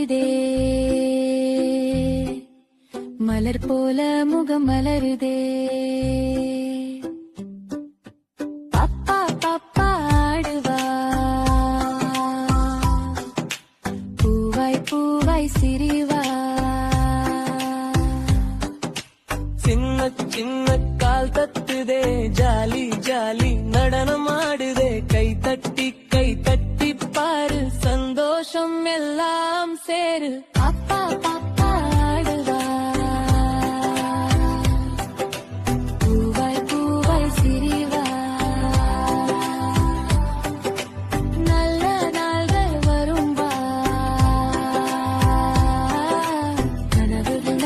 சிரிக்குதே மலர் போல முகம் மலருதே பாப்பா பாப்பா ஆடுவா பூவாய் பூவாய் சிரிவா சின்ன சின்ன கால் தட்டுதே ஜாலி ஜாலி நடனம் ஆடுதே கை தட்டி பாரு சந்தோஷம் எல்லாம் சேரு பாப்பா பாப்பா ஆடுவா பூவாய் பூவாய் சிரிவா நல்ல நாள்கள் வரும்பா கனவுகள்